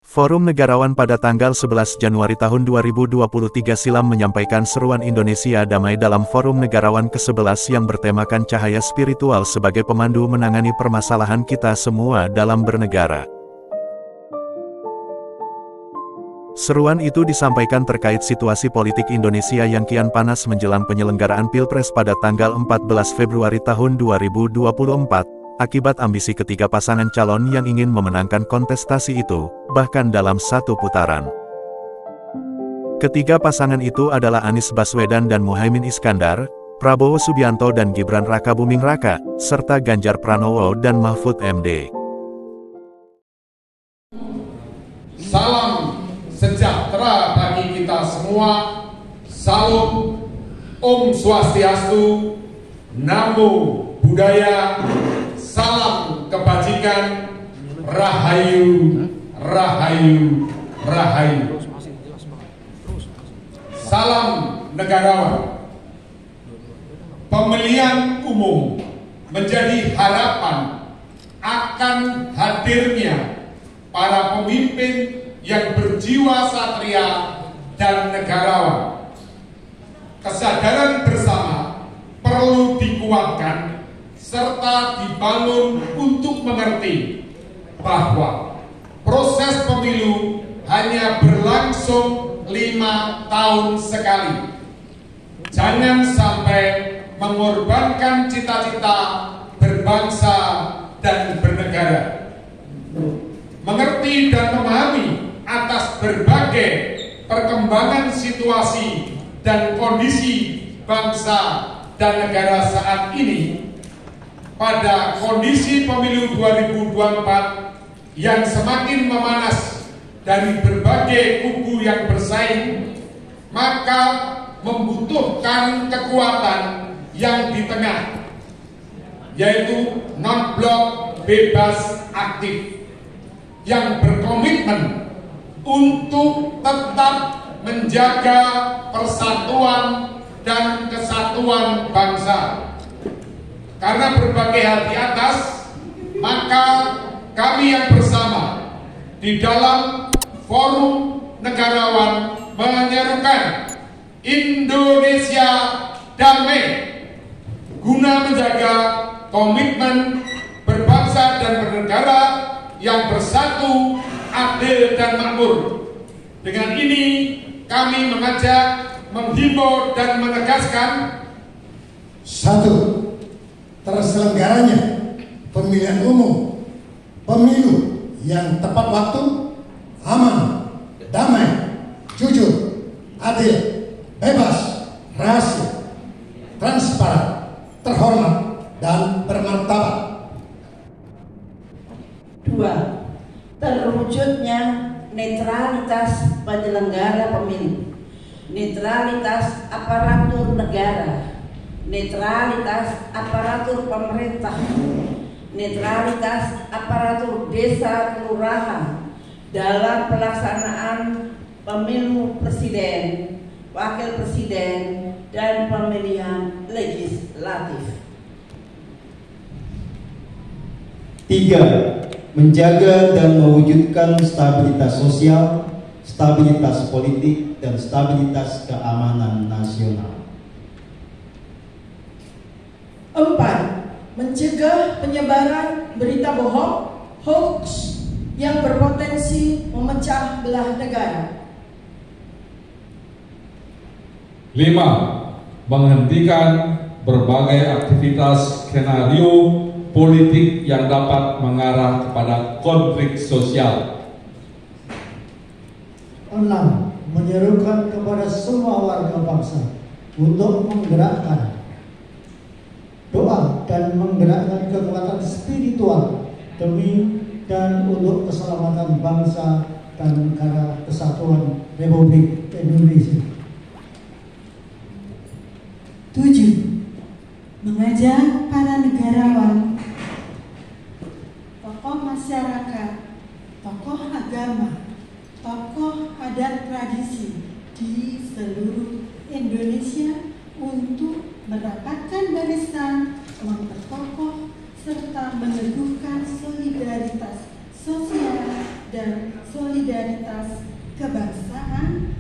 Forum Negarawan pada tanggal 11 Januari tahun 2023 silam menyampaikan seruan Indonesia Damai dalam Forum Negarawan ke-11 yang bertemakan cahaya spiritual sebagai pemandu menangani permasalahan kita semua dalam bernegara. Seruan itu disampaikan terkait situasi politik Indonesia yang kian panas menjelang penyelenggaraan Pilpres pada tanggal 14 Februari tahun 2024. Akibat ambisi ketiga pasangan calon yang ingin memenangkan kontestasi itu, bahkan dalam satu putaran. Ketiga pasangan itu adalah Anies Baswedan dan Muhaimin Iskandar, Prabowo Subianto dan Gibran Rakabuming Raka, serta Ganjar Pranowo dan Mahfud MD. Salam sejahtera bagi kita semua. Salam Om Swastiastu, Namo Buddhaya, salam kebajikan, Rahayu, Rahayu, Rahayu. Salam negarawan. Pemilihan umum menjadi harapan akan hadirnya para pemimpin yang berjiwa satria dan negarawan. Kesadaran bersama perlu dikuatkan serta dibangun untuk mengerti bahwa proses pemilu hanya berlangsung 5 tahun sekali. Jangan sampai mengorbankan cita-cita berbangsa dan bernegara. Mengerti dan memahami atas berbagai perkembangan situasi dan kondisi bangsa dan negara saat ini, pada kondisi pemilu 2024 yang semakin memanas dari berbagai kubu yang bersaing, maka membutuhkan kekuatan yang di tengah, yaitu non-blok bebas aktif, yang berkomitmen untuk tetap menjaga persatuan dan kesatuan bangsa. Karena berbagai hal di atas, maka kami yang bersama di dalam Forum Negarawan menyerukan Indonesia Damai guna menjaga komitmen berbangsa dan bernegara yang bersatu, adil dan makmur. Dengan ini kami mengajak, menghimbau dan menegaskan: 1. Terselenggaranya pemilihan umum, pemilu yang tepat waktu, aman, damai, jujur, adil, bebas, rahasia, transparan, terhormat, dan bermartabat. 2. Terwujudnya netralitas penyelenggara pemilu, netralitas aparatur negara, netralitas aparatur pemerintah, netralitas aparatur desa kelurahan dalam pelaksanaan pemilu presiden, wakil presiden, dan pemilihan legislatif. 3. Menjaga dan mewujudkan stabilitas sosial, stabilitas politik, dan stabilitas keamanan nasional. 4. Mencegah penyebaran berita bohong, hoax, yang berpotensi memecah belah negara. 5. Menghentikan berbagai aktivitas skenario politik yang dapat mengarah kepada konflik sosial. 6. Menyerukan kepada semua warga bangsa untuk menggerakkan doa dan menggerakkan kekuatan spiritual demi dan untuk keselamatan bangsa dan negara kesatuan Republik Indonesia. 7. Mengajak para negarawan, tokoh masyarakat, tokoh agama, tokoh adat tradisi di seluruh Indonesia untuk merapatkan barisan, memperkokoh serta meneguhkan solidaritas sosial dan solidaritas kebangsaan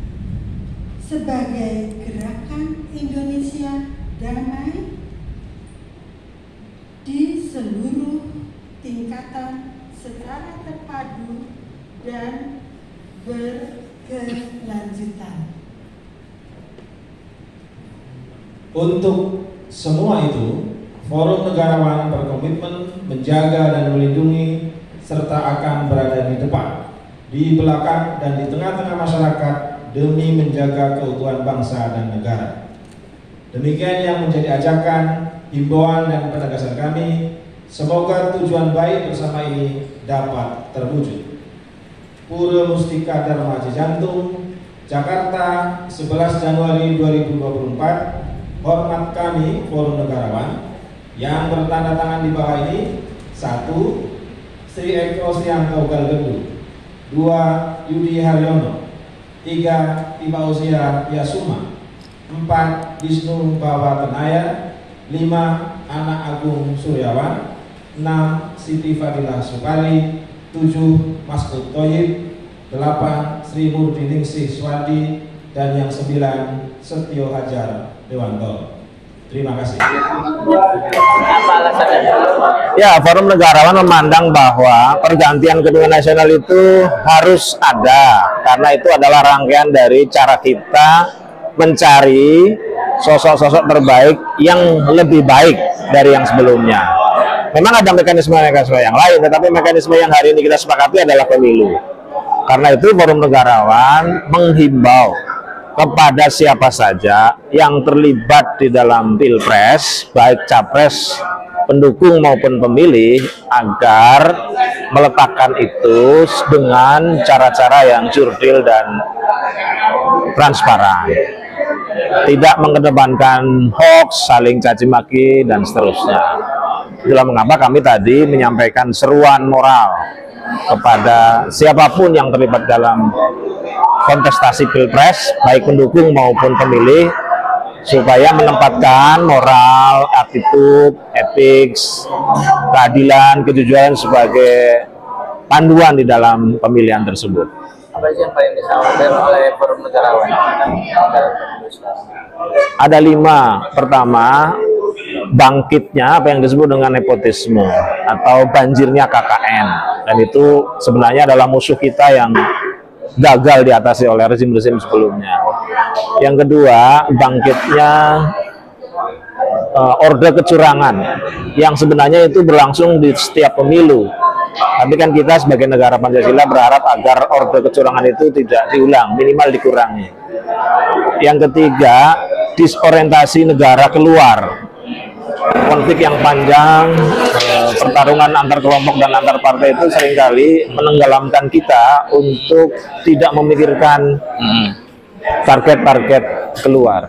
sebagai gerakan Indonesia damai di seluruh tingkatan secara terpadu dan berkelanjutan. Untuk semua itu, Forum Negarawan berkomitmen menjaga dan melindungi serta akan berada di depan, di belakang, dan di tengah-tengah masyarakat demi menjaga keutuhan bangsa dan negara. Demikian yang menjadi ajakan, himbauan, dan penegasan kami. Semoga tujuan baik bersama ini dapat terwujud. Pura Mustika Dharma Jantung, Jakarta, 11 Januari 2024. Hormat kami, Forum Negarawan, yang bertanda tangan di bawah ini: 1. Sri Eko Srianto Galgendu, 2. Yudi Haryono, 3. Ibauzia Yasuma, 4. Wisnu Bawa Tenaya, 5. Anak Agung Suryawan, 6. Siti Fadilah Sukari, 7. Maskud Toyib, 8. Sri Murdiningsih Swadi, dan yang 9. Setio Hajar Dewanto. Terima kasih. Ya, Forum Negarawan memandang bahwa pergantian kepemimpinan nasional itu harus ada, karena itu adalah rangkaian dari cara kita mencari sosok-sosok terbaik yang lebih baik dari yang sebelumnya. Memang ada mekanisme-mekanisme yang lain, tetapi mekanisme yang hari ini kita sepakati adalah pemilu. Karena itu Forum Negarawan menghimbau kepada siapa saja yang terlibat di dalam pilpres, baik capres, pendukung maupun pemilih, agar meletakkan itu dengan cara-cara yang jurdil dan transparan, tidak mengedepankan hoax, saling caci maki, dan seterusnya. Itulah mengapa kami tadi menyampaikan seruan moral kepada siapapun yang terlibat dalam kontestasi pilpres, baik pendukung maupun pemilih, supaya menempatkan moral, attitude, ethics, keadilan, kejujuran sebagai panduan di dalam pemilihan tersebut. Apa sih yang paling disampaikan oleh Forum Negarawan? Ada 5. Pertama, bangkitnya apa yang disebut dengan nepotisme atau banjirnya KKN, dan itu sebenarnya adalah musuh kita yang gagal diatasi oleh rezim-rezim sebelumnya. Yang kedua, bangkitnya orde kecurangan yang sebenarnya itu berlangsung di setiap pemilu. Tapi kan kita sebagai negara Pancasila berharap agar orde kecurangan itu tidak diulang, minimal dikurangi. Yang ketiga, disorientasi negara keluar. Konflik yang panjang, pertarungan antar kelompok dan antar partai itu seringkali menenggelamkan kita untuk tidak memikirkan target-target keluar.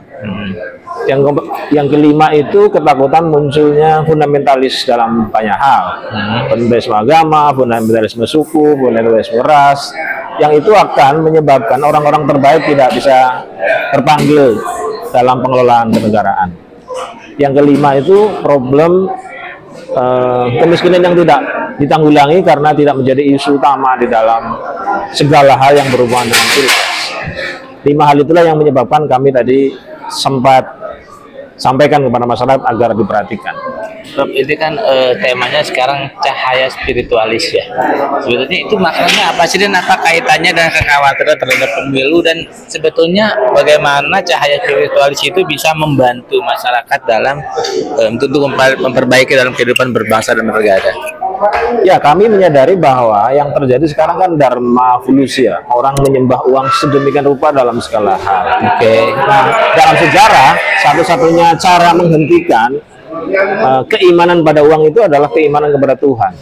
Yang kelima itu ketakutan munculnya fundamentalis dalam banyak hal, fundamentalisme agama, fundamentalisme suku, fundamentalisme ras, yang itu akan menyebabkan orang-orang terbaik tidak bisa terpanggil dalam pengelolaan kenegaraan. Yang kelima itu problem kemiskinan yang tidak ditanggulangi karena tidak menjadi isu utama di dalam segala hal yang berhubungan dengan pilpres. 5 hal itulah yang menyebabkan kami tadi sempat sampaikan kepada masyarakat agar diperhatikan. Ini kan temanya sekarang cahaya spiritualis ya. Sebetulnya itu maknanya apa sih, dan apa kaitannya dengan kekhawatiran terhadap pemilu, dan sebetulnya bagaimana cahaya spiritualis itu bisa membantu masyarakat dalam untuk memperbaiki dalam kehidupan berbangsa dan bernegara? Ya, kami menyadari bahwa yang terjadi sekarang kan dharma fulusia, orang menyembah uang sedemikian rupa dalam segala hal. Nah, dalam sejarah satu-satunya cara menghentikan keimanan pada uang itu adalah keimanan kepada Tuhan.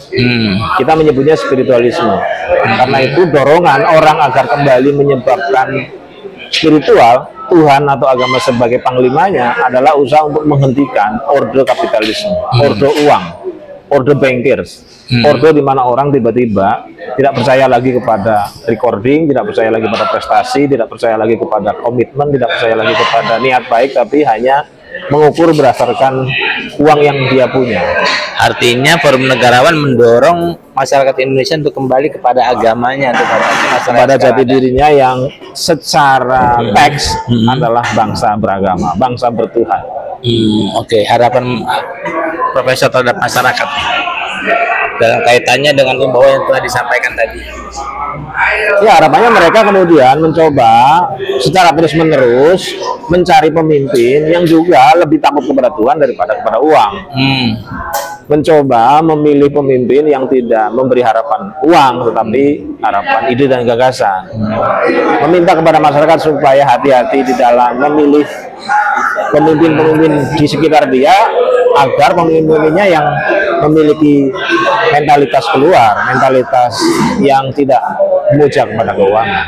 Kita menyebutnya spiritualisme. Karena itu dorongan orang agar kembali menyebabkan spiritual, Tuhan atau agama sebagai panglimanya adalah usaha untuk menghentikan orde kapitalisme, orde uang, orde bankers, orde di mana orang tiba-tiba tidak percaya lagi kepada recording, tidak percaya lagi pada prestasi, tidak percaya lagi kepada komitmen, tidak percaya lagi kepada niat baik, tapi hanya mengukur berdasarkan uang yang dia punya. Artinya Forum Negarawan mendorong masyarakat Indonesia untuk kembali kepada agamanya, kepada jati dirinya yang secara teks adalah bangsa beragama, bangsa bertuhan. Oke, harapan Profesor terhadap masyarakat dalam kaitannya dengan himbauan yang telah disampaikan tadi. Ya, harapannya mereka kemudian mencoba secara terus-menerus mencari pemimpin yang juga lebih takut kepada Tuhan daripada kepada uang. Mencoba memilih pemimpin yang tidak memberi harapan uang, tetapi harapan ide dan gagasan. Meminta kepada masyarakat supaya hati-hati di dalam memilih pemimpin-pemimpin di sekitar dia, agar pemimpinnya yang memiliki mentalitas keluar, mentalitas yang tidak memuja kepada keuangan.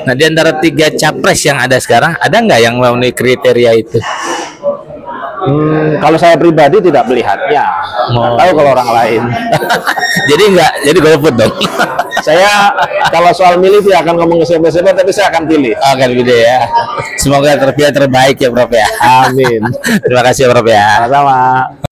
Nah, di antara 3 capres yang ada sekarang, ada nggak yang memenuhi kriteria itu? Kalau saya pribadi tidak melihatnya. Tahu kalau orang lain. jadi golput dong. Saya kalau soal milih tidak akan ngomong ke siapa-siapa, tapi saya akan pilih. Akan pilih ya. Semoga terpilih terbaik ya Prof ya. Amin. Terima kasih Prof ya. Sama-sama.